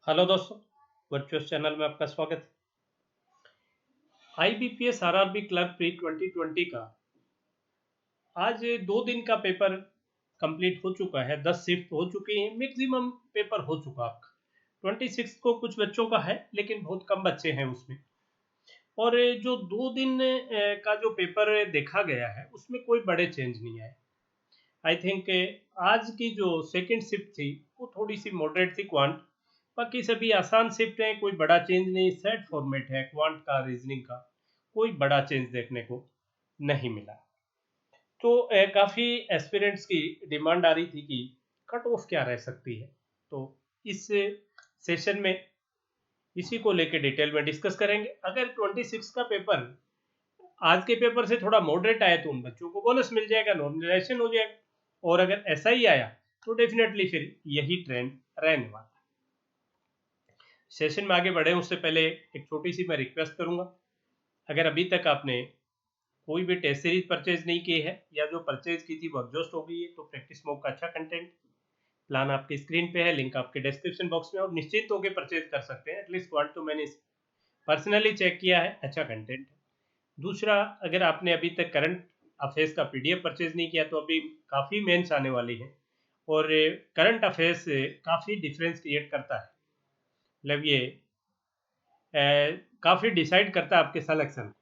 Hello दोस्तों, virtuous channel में आपका स्वागत है। आईबीपीएस आरआरबी क्लर्क प्री 2020 का आज 2 दिन का पेपर कंप्लीट हो चुका है। 10 शिफ्ट हो चुकी हैं, मैक्सिमम पेपर हो चुका आपका। 26 को कुछ बच्चों का है, लेकिन बहुत कम बच्चे हैं उसमें। और जो 2 दिन का जो पेपर देखा गया है उसमें कोई बड़े चेंज नहीं आए। आई थिंक आज की जो सेकंड शिफ्ट थी वो थोड़ी सी मॉडरेट थी क्वांट। बाकी सभी आसान शिफ्ट हैं, कोई बड़ा चेंज नहीं। सेट फॉर्मेट है क्वांट का, रीजनिंग का, कोई बड़ा चेंज देखने को नहीं मिला। तो काफ़ी एस्पिरेंट्स की डिमांड आ रही थी कि कट ऑफ क्या रह सकती है। तो इस सेशन में इसी को लेकर डिटेल में डिस्कस करेंगे। अगर 26 का पेपर आज के पेपर से थोड़ा मॉडरेट आया तो उन बच्चों को बोनस मिल जाएगा, नॉर्मलाइजेशन हो जाएगा। और अगर ऐसा ही आया तो डेफिनेटली फिर यही ट्रेंड रहने वाला है। सेशन में आगे बढ़े उससे पहले एक छोटी सी मैं रिक्वेस्ट करूंगा, अगर अभी तक आपने कोई भी टेस्ट सीरीज परचेज नहीं की है या जो परचेज की थी वो एग्जॉस्ट हो गई है तो प्रैक्टिस मॉक का अच्छा कंटेंट प्लान आपकी स्क्रीन पे है, लिंक आपके डिस्क्रिप्शन बॉक्स में, और निश्चित होकर परचेज कर सकते हैं। एटलीस्ट क्वांट तो मैंने पर्सनली चेक किया है, अच्छा कंटेंट है। दूसरा, अगर आपने अभी तक करंट अफेयर्स का पीडीएफ परचेज नहीं किया तो अभी काफ़ी मेंस आने वाली हैं और करंट अफेयर्स से काफ़ी डिफरेंस क्रिएट करता है। मतलब ये काफ़ी डिसाइड करता है आपके सिलेक्शन।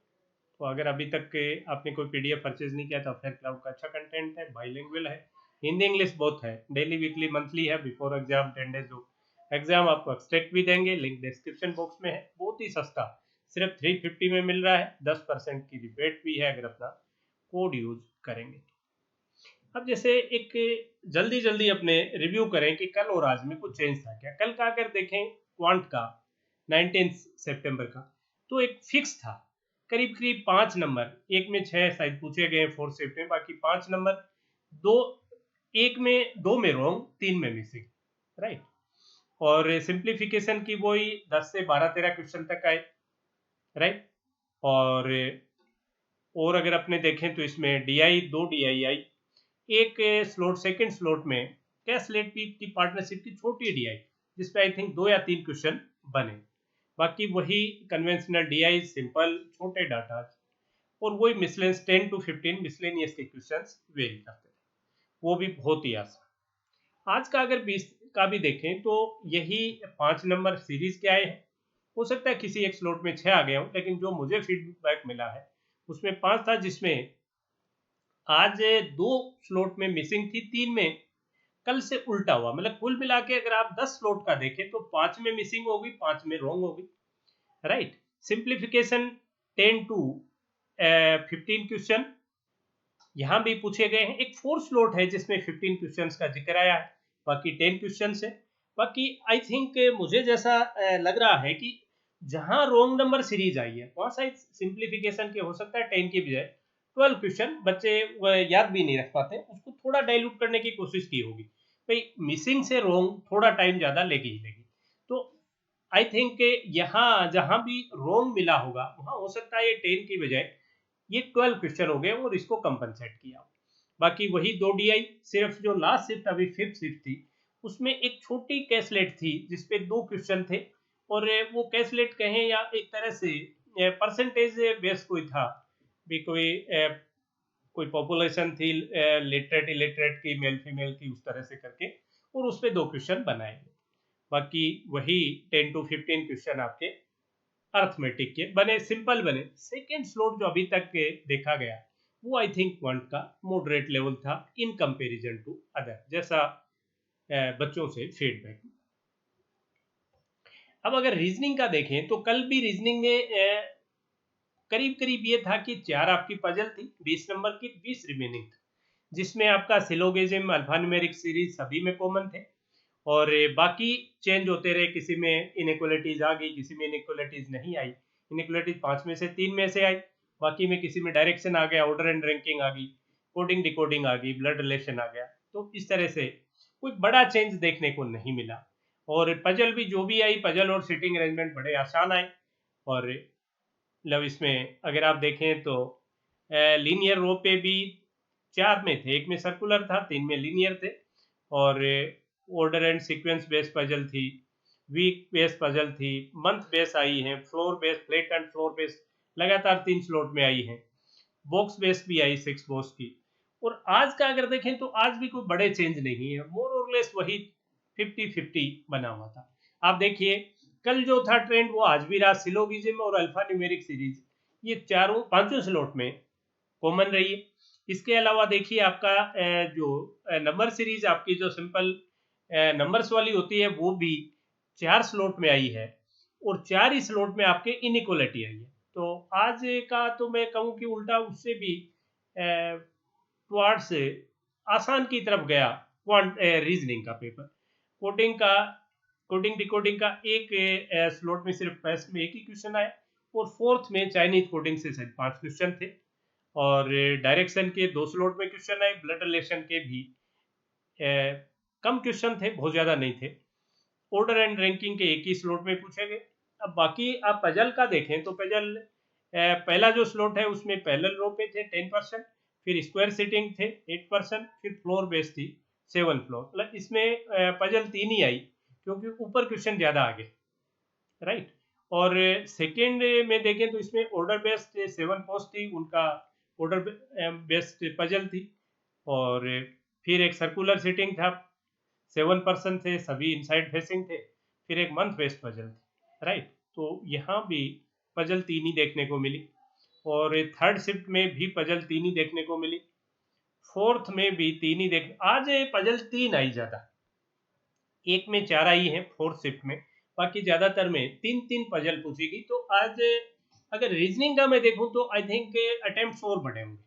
तो अगर अभी तक के आपने कोई पीडीएफ परचेज नहीं किया तो अफेयर क्लाउड का अच्छा कंटेंट है, बाईलिंगुअल है, हिंदी इंग्लिश बोथ है, डेली वीकली मंथली है, बिफोर एग्जाम 10 डेज हो एग्जाम आपको एक्सट्रैक्ट भी देंगे, लिंक डिस्क्रिप्शन बॉक्स में है। बहुत ही सस्ता, सिर्फ 350 में मिल रहा है। 10% की रिबेट भी है अगर अपना कोड यूज करेंगे। अब जैसे एक जल्दी जल्दी अपने रिव्यू करें कि कल और आज में कुछ चेंज था क्या। कल का अगर देखें क्वांट का 19 सितंबर का, तो एक फिक्स था करीब करीब 5 नंबर, एक में 6 शायद पूछे गए 4 शिफ्ट में, बाकी 5 नंबर, दो एक में 2 में रॉन्ग, 3 में मिसिंग, राइट। और सिंप्लीफिकेशन की वही 10 से 12-13 क्वेश्चन तक आए, राइट। और अगर अपने देखें तो इसमें डीआई 2 डीआई आई, एक स्लॉट सेकंड स्लॉट में कैश लेट की पार्टनरशिप की छोटी डीआई जिसपे आई थिंक 2 या 3 क्वेश्चन बने। बाकी वही कन्वेंशनल डीआई, सिंपल छोटे डाटा, और वही मिसलेंस 10 to 15 मिसलेनियस के क्वेश्चंस वेरी करते हैं, वो भी बहुत ही आसान। आज का अगर 20 का भी देखें तो यही 5 नंबर सीरीज के आए हैं। हो सकता है किसी एक स्लॉट में 6 आ गया हो, लेकिन जो मुझे फीडबैक मिला है उसमें 5 था, जिसमें आज 2 स्लॉट में मिसिंग थी, 3 में कल से उल्टा हुआ। मतलब कुल मिला के अगर आप 10 स्लॉट का देखें तो 5 में मिसिंग होगी, 5 में रॉन्ग होगी, राइट। सिंप्लीफिकेशन 10 to 15 क्वेश्चन यहाँ भी पूछे गए हैं। एक 4 स्लॉट है जिसमें 15 क्वेश्चन का जिक्र आया है, बाकी 10 क्वेश्चन है। बाकी आई थिंक मुझे जैसा लग रहा है कि जहां रॉन्ग नंबर सीरीज आई है वहां शायद सिंप्लीफिकेशन के हो सकता है 10 की बजाय 12 क्वेश्चन बच्चे याद भी नहीं रख पाते, उसको थोड़ा डाइल्यूट करने की कोशिश की होगी। भाई मिसिंग से रॉन्ग थोड़ा टाइम ज्यादा लेगी ही लेगी। तो आई थिंक यहाँ जहां भी रॉन्ग मिला होगा वहां हो सकता है ये 10 की बजाय ये 12 क्वेश्चन हो गए और इसको कंपनसेट किया। बाकी वही 2 डीआई, सिर्फ जो लास्ट शिफ्ट अभी फिफ्थ शिफ्ट थी उसमें एक छोटी कैसलेट थी जिसपे 2 क्वेश्चन थे। और वो कैसलेट कहें या एक तरह से परसेंटेज बेस कोई था भी, कोई पॉपुलेशन थी लिटरेट इलिटरेट की, मेल फीमेल की, उस तरह से करके, और उस पर 2 क्वेश्चन बनाए। बाकी वही 10 to 15 क्वेश्चन आपके अर्थमेटिक के बने, सिंपल बने। सेकेंड स्लॉट जो अभी तक के देखा गया वो आई थिंक क्वांट का मॉडरेट लेवल था इन कंपैरिजन टू अदर, जैसा बच्चों से फीडबैक। अब अगर रीजनिंग का देखें तो कल भी रीजनिंग में करीब करीब ये था कि 4 आपकी पजल थी, 20 नंबर की, 20 रिमेनिंग थी, जिसमें आपका सिलोगिज्म, अल्फान्यूमेरिक सीरीज सभी में कॉमन थे। और बाकी चेंज होते रहे, किसी में इनइक्वालिटीज आ गई, किसी में इनइक्वालिटीज नहीं आई। इनइक्वालिटीज 5 में से 3 में से आई, बाकी में किसी में डायरेक्शन आ गया, ऑर्डर एंड रैंकिंग आ गई, कोडिंग डिकोडिंग आ गई, ब्लड रिलेशन आ गया। तो इस तरह से कोई बड़ा चेंज देखने को नहीं मिला। और पजल भी जो भी आई, पजल और सीटिंग अरेंजमेंट बड़े आसान आए। और मतलब इसमें अगर आप देखें तो लीनियर रो पे भी 4 में थे, एक में सर्कुलर था, 3 में लीनियर थे। और order and sequence based puzzle थी, वीक बेस पजल थी, मंथ बेस आई है, floor base, flat and floor base लगातार 3 स्लॉट में आई है, बॉक्स बेस भी आई 6 बॉक्स की। और आज का अगर देखें तो आज भी कोई बड़े चेंज नहीं है, मोर और लेस वही 50-50 बना हुआ था। आप देखिए कल जो था ट्रेंड वो आज भी रहा, सिलोगिज्म और अल्फा न्यूमेरिक सीरीज ये चारों पांचों स्लॉट में कॉमन रही है। इसके अलावा देखिए आपका जो नंबर सीरीज आपकी जो सिंपल नंबर्स वाली होती है वो भी 4 स्लॉट में आई है, और 4 ही स्लॉट में आपके इनइक्वालिटी आई है। तो आज का तो मैं कहूँ कि उल्टा उससे भी टुवार्ड्स आसान की तरफ गया क्वांट रीजनिंग का पेपर। कोडिंग का कोडिंग डिकोडिंग का एक स्लॉट में सिर्फ फर्स्ट में एक ही क्वेश्चन आया, और फोर्थ में चाइनीज कोडिंग से शायद 5 क्वेश्चन थे, और डायरेक्शन के 2 स्लॉट में क्वेश्चन आए, ब्लड रिलेशन के भी कम क्वेश्चन थे, बहुत ज़्यादा नहीं थे। ऑर्डर एंड रैंकिंग के एक ही स्लॉट में पूछे गए। अब बाकी आप पजल का देखें तो पजल पहला जो स्लॉट है उसमें पैरेलल रो पे थे 10%, फिर स्क्वायर सिटिंग थे 8%, फिर फ्लोर बेस थी 7 फ्लोर। मतलब इसमें पजल 3 ही आई क्योंकि ऊपर क्वेश्चन ज़्यादा आ गए, राइट। और सेकेंड में देखें तो इसमें ऑर्डर बेस्ड 7 पोस्ट थी, उनका ऑर्डर बेस्ड पजल थी। और फिर एक सर्कुलर सिटिंग था 7% थे, सभी इनसाइड फेसिंग थे। फिर एक मंथ बेस्ड पजल थी, राइट। तो यहाँ भी पजल 3 ही देखने को मिली, और थर्ड शिफ्ट में भी पजल 3 ही देखने को मिली, फोर्थ में भी 3 ही देख। आज पजल 3 आई ज़्यादा, एक में 4 आई है फोर्थ शिफ्ट में, बाकी ज़्यादातर में 3-3 पजल पूछी गई। तो आज अगर रीजनिंग का मैं देखूं तो आई थिंक अटेम्प्ट और बढ़े होंगे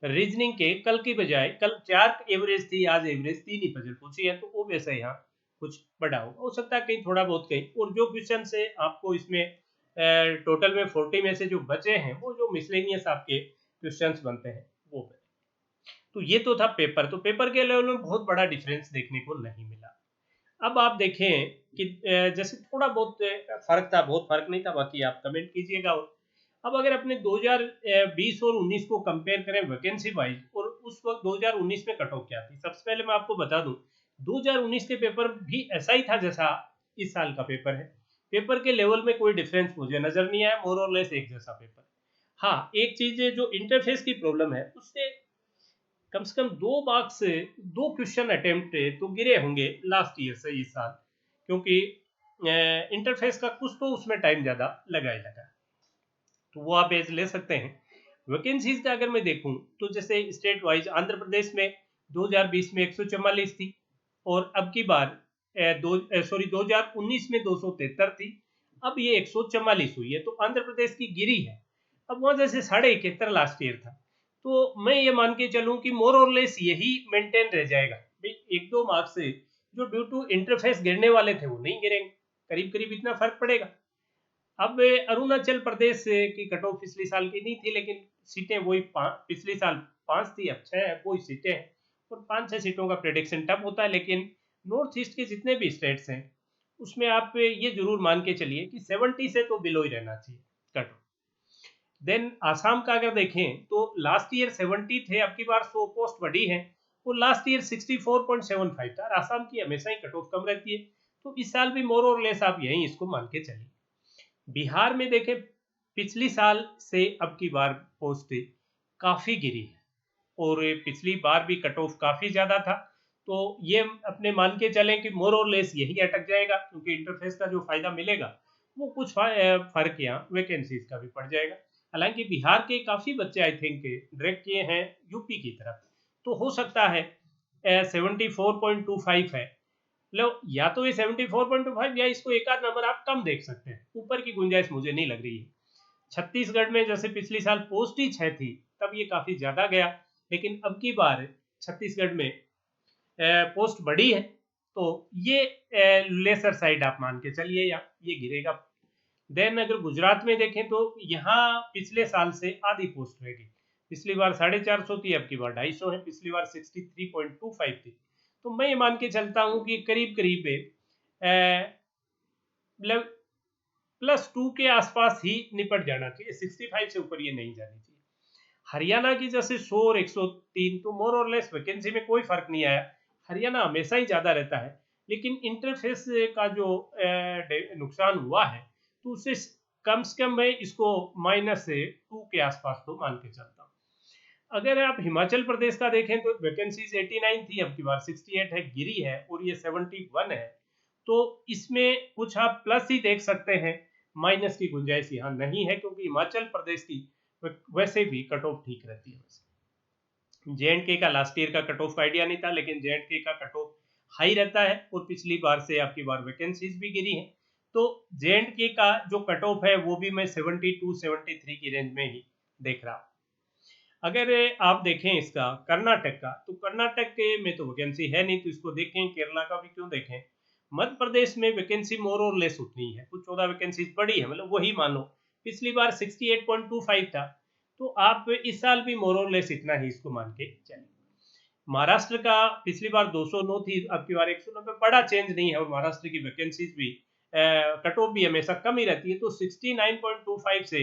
रीजनिंग के, कल की बजाय कल 4 एवरेज थी, आज एवरेज 3 ही पजल पूछी है, तो वो वैसे यहाँ कुछ बढ़ा हो सकता है, कहीं थोड़ा बहुत कहीं। और जो क्वेश्चन से आपको इसमें टोटल में 40 में से जो बचे हैं वो जो मिसलेनियस आपके क्वेश्चंस बनते हैं वो बने। तो ये तो था पेपर, तो पेपर के लेवल में बहुत बड़ा डिफरेंस देखने को नहीं मिला। अब आप देखें कि जैसे थोड़ा बहुत फर्क था, बहुत फर्क नहीं था, बाकी आप कमेंट कीजिएगा। अब अगर अपने 2020 और 19 को कंपेयर करें वैकेंसी वाइज, और उस वक्त 2019 में कट ऑफ क्या थी, सबसे पहले मैं आपको बता दूं 2019 के पेपर भी ऐसा ही था जैसा इस साल का पेपर है। पेपर के लेवल में कोई डिफरेंस मुझे नजर नहीं आया, मोर और लेस एक जैसा पेपर। हाँ, एक चीज है जो इंटरफेस की प्रॉब्लम है, उससे कम से कम 2 मार्क्स से 2 क्वेश्चन अटेम्प्ट तो गिरे होंगे लास्ट ईयर से इस साल, क्योंकि इंटरफेस का कुछ तो उसमें टाइम ज़्यादा लगा ही लगा, तो वो आप एज ले सकते हैं। वैकेंसीज का अगर मैं देखूं तो जैसे स्टेट वाइज आंध्र प्रदेश में 2020 में 144 थी, और अब की बार 2019 में 273 थी, अब ये 144 हुई है, तो आंध्र प्रदेश की गिरी है। अब वहाँ जैसे 71.5 लास्ट ईयर था, तो मैं ये मान के चलूँ कि मोर और लेस यही मेंटेन रह जाएगा भाई, 1-2 मार्क्स से जो ड्यू टू इंटरफेस गिरने वाले थे वो नहीं गिरेंगे, करीब करीब इतना फर्क पड़ेगा। अब अरुणाचल प्रदेश की कट ऑफ पिछले साल की नहीं थी, लेकिन सीटें वही पिछले साल 5 थी, अब 6 है, वही सीटें हैं, और 5-6 सीटों का प्रेडिक्शन टफ होता है। लेकिन नॉर्थ ईस्ट के जितने भी स्टेट्स हैं उसमें आप ये जरूर मान के चलिए कि 70 से तो बिलो ही रहना चाहिए कट ऑफ। देन आसाम का अगर देखें तो लास्ट ईयर 70 थे, अब की बार 100 पोस्ट बढ़ी है, और लास्ट ईयर 64.75 था, और आसाम की हमेशा ही कट ऑफ कम रहती है, तो इस साल भी मोर और लेस आप यहीं इसको मान के चलिए। बिहार में देखें पिछली साल से अब की बार पोस्ट काफी गिरी है, और पिछली बार भी कट ऑफ काफी ज्यादा था, तो ये अपने मान के चलें कि मोर और लेस यही अटक जाएगा, क्योंकि इंटरफेस का जो फायदा मिलेगा वो कुछ फर्क यहाँ वैकेंसीज का भी पड़ जाएगा। हालांकि बिहार के काफी बच्चे आई थिंक डायरेक्ट किए हैं यूपी की तरफ, तो हो सकता है 74.25 है, लो या तो ये 74.25 या इसको एक आध नंबर आप कम देख सकते हैं, ऊपर की गुंजाइश मुझे नहीं लग रही है। छत्तीसगढ़ में जैसे पिछली साल पोस्ट ही 6 थी, तब ये काफी ज्यादा गया, लेकिन अब की बार छत्तीसगढ़ में पोस्ट बढ़ी है, तो ये लेसर साइड आप मान के चलिए, या ये गिरेगा। देन अगर गुजरात में देखें तो यहाँ पिछले साल से आधी पोस्ट रहेगी, पिछली बार 450 थी, अब की बार 250 है, पिछली बार 63.25 थी, तो मैं ये मान के चलता हूँ कि करीब करीब +2 के आसपास ही निपट जाना चाहिए, 65 से ऊपर ये नहीं जानी चाहिए। हरियाणा की जैसे 100 और 103, तो मोर और लेस वैकेंसी में कोई फर्क नहीं आया, हरियाणा हमेशा ही ज्यादा रहता है, लेकिन इंटरफेस का जो नुकसान हुआ है तो उससे कम से कम मैं इसको -2 के आसपास तो मान के चलता हूँ। अगर आप हिमाचल प्रदेश का देखें तो वैकेंसीज 89 थी, अब की बार 68 है, गिरी है, और ये 71 है। तो इसमें कुछ आप प्लस ही देख सकते हैं, माइनस की गुंजाइश यहाँ नहीं है, क्योंकि हिमाचल प्रदेश की वैसे भी कट ऑफ ठीक रहती है। J&K का लास्ट ईयर का कट ऑफ आइडिया नहीं था, लेकिन J&K का कट ऑफ हाई रहता है, और पिछली बार से आपकी बार वैकेंसीज भी गिरी हैं। तो J&K का जो कट ऑफ है वो भी मैं 72-73 की रेंज में ही देख रहा हूँ। अगर आप देखें इसका कर्नाटक का, तो कर्नाटक के में तो वैकेंसी है नहीं, तो इसको देखें। केरला का भी क्यों देखें। मध्य प्रदेश में वैकेंसी मोर और लेस उतनी है, कुछ 14 वैकेंसी बढ़ी है, मतलब वही मानो पिछली बार 68.25 था, तो आप इस साल भी मोर और लेस इतना ही इसको मान के चलिए। महाराष्ट्र का पिछली बार 209 थी, अब की बार 190, बड़ा चेंज नहीं है, और महाराष्ट्र की वैकेंसीज भी कट ऑफ भी हमेशा कम ही रहती है, तो 69.25 से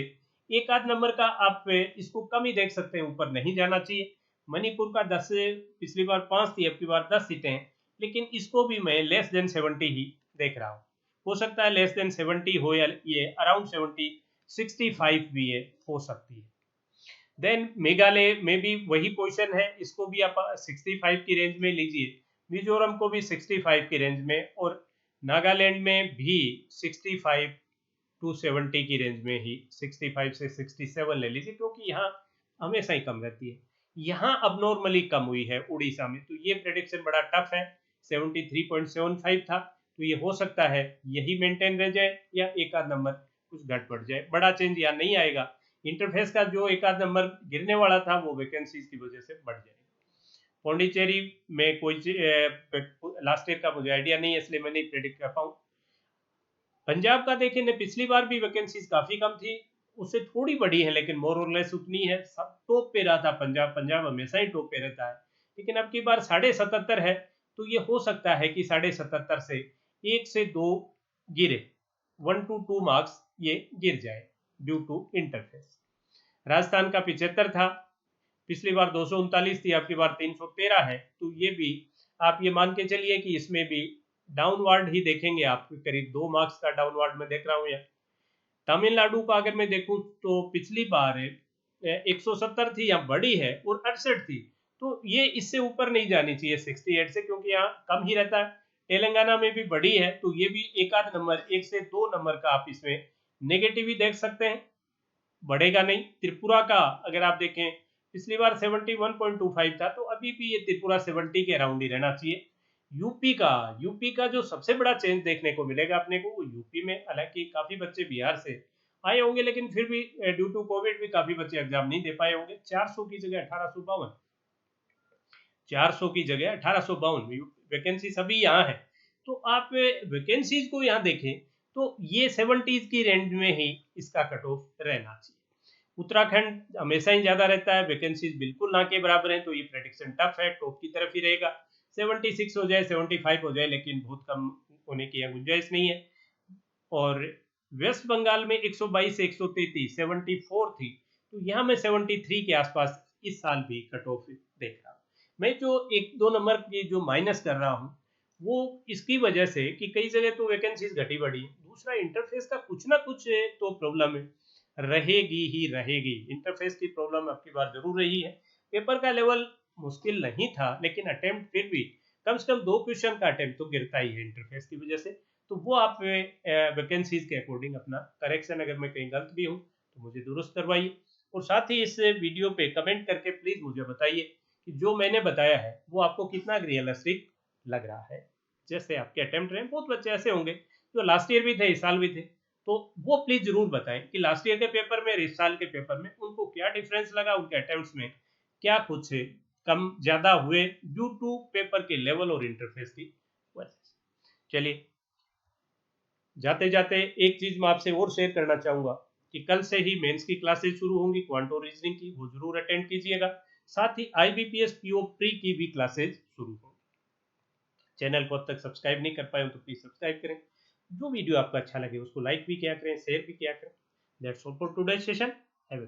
एक आध नंबर का आप इसको कम ही देख सकते हैं, ऊपर नहीं जाना चाहिए। मणिपुर का 10 से पिछली बार 5 थी, अब की बार 10 सीटें हैं, लेकिन इसको भी मैं लेस देन 70 ही देख रहा हूँ। हो सकता है लेस देन 70 हो, या ये अराउंड 70 65 भी ये हो सकती है। देन मेघालय में भी वही पोजीशन है, इसको भी आप 65 की रेंज में लीजिए। मिजोरम को भी 65 की रेंज में, और नागालैंड में भी 65 टू 70 की रेंज में ही, 65 से 67 ले लीजिए, क्योंकि यहाँ हमेशा ही कम रहती है। यहाँ अब नॉर्मली कम हुई है उड़ीसा में, तो ये प्रेडिक्शन बड़ा टफ है। 73.75 था, तो ये हो सकता है यही मेंटेन रह जाए, या एक आध नंबर कुछ घट बढ़ जाए, बड़ा चेंज यहाँ नहीं आएगा। इंटरफेस का जो एक आध नंबर गिरने वाला था वो वैकेंसीज की वजह से बढ़ जाएगा। पौंडीचेरी में कोई लास्ट ईयर का मुझे आइडिया नहीं है, इसलिए मैं नहीं प्रेडिक्ट कर पाऊँ। पंजाब का देखें ने पिछली बार भी वैकेंसीज काफी कम थी, उससे थोड़ी बढ़ी है, लेकिन मोर और लेस उतनी है। सब टॉप पे रहा था पंजाब, पंजाब हमेशा ही टॉप पे रहता है, लेकिन अब की बार 77.5 है, तो ये हो सकता है कि 77.5 से 1 से 2 गिरे, 1 to 2 मार्क्स ये गिर जाए ड्यू टू इंटरफेस। राजस्थान का 75 था, पिछली बार 239 थी, आपकी बार 313 है, तो ये भी आप ये मान के चलिए कि इसमें भी डाउनवर्ड ही देखेंगे आप, करीब 2 मार्क्स का डाउनवर्ड में देख रहा हूँ यहाँ। तमिलनाडु का अगर मैं देखूं तो पिछली बार 170 थी, यहाँ बड़ी है, और 68 थी, तो ये इससे ऊपर नहीं जानी चाहिए 68 से, क्योंकि यहाँ कम ही रहता है। तेलंगाना में भी बड़ी है, तो ये भी एक आध नंबर, 1 से 2 नंबर का आप इसमें नेगेटिव ही देख सकते हैं, बढ़ेगा नहीं। त्रिपुरा का अगर आप देखें, पिछली बार 71.25 था, तो अभी भी ये त्रिपुरा 70 के अराउंड ही रहना चाहिए। यूपी का जो सबसे बड़ा चेंज देखने को मिलेगा अपने को, वो यूपी में, हालांकि काफी बच्चे बिहार से आए होंगे, लेकिन फिर भी ड्यू टू कोविड भी काफी बच्चे एग्जाम नहीं दे पाए होंगे। 400 की जगह 1852, 400 की जगह 1852 वैकेंसी सभी यहाँ है। तो आप वैकेंसीज को यहाँ देखें तो ये 70s की रेंज में ही इसका कट ऑफ रहना चाहिए। उत्तराखंड हमेशा ही ज्यादा रहता है, वैकेंसीज बिल्कुल ना के बराबर है, तो ये प्रेडिक्शन टफ है, टॉप की तरफ ही रहेगा। 76 हो जाए, 75 हो जाए, लेकिन बहुत कम होने की यहाँ गुंजाइश नहीं है। और वेस्ट बंगाल में 122 से 133 74 थी, तो यहाँ मैं 73 के आसपास इस साल भी कट ऑफ देख रहा हूँ। मैं जो एक दो नंबर की जो माइनस कर रहा हूँ वो इसकी वजह से कि कई जगह तो वैकेंसीज घटी बढ़ी, दूसरा इंटरफेस का कुछ ना कुछ तो प्रॉब्लम है, रहेगी ही रहेगी। इंटरफेस की प्रॉब्लम आपकी बार जरूर रही है। पेपर का लेवल मुश्किल नहीं था, लेकिन अटेम्प्ट फिर भी कम से कम 2 क्वेश्चन का अटेम्प्ट तो गिरता ही है इंटरफेस की वजह से। तो वो आप वैकेंसीज के अकॉर्डिंग अपना करेक्शन, अगर मैं कहीं गलत भी हूँ तो मुझे दुरुस्त करवाइए। और साथ ही इस वीडियो पे कमेंट करके प्लीज मुझे बताइए कि जो मैंने बताया है वो आपको कितना रियलिस्टिक लग रहा है। जैसे आपके अटेम्प्ट रहे, बहुत बच्चे ऐसे होंगे जो लास्ट ईयर भी थे, इस साल भी थे, तो वो प्लीज जरूर बताएं कि लास्ट ईयर के पेपर में और इस साल के पेपर में उनको क्या डिफरेंस लगा, उनके अटेम्प्ट्स में क्या कुछ कम ज्यादा हुए ड्यू टू पेपर के लेवल और इंटरफेस की वजह से। चलिए, जाते जाते एक चीज मैं आपसे और शेयर करना चाहूंगा कि कल से ही मेंस की क्लासेस शुरू होंगी, क्वांटो रीजनिंग की, वो जरूर अटेंड कीजिएगा। साथ ही IBPS PO प्री की भी क्लासेस शुरू होंगी। चैनल को अब तक सब्सक्राइब नहीं कर पाए हो तो प्लीज सब्सक्राइब करें। जो वीडियो आपको अच्छा लगे उसको लाइक भी किया करें, शेयर भी किया करें। That's all for today session. Have a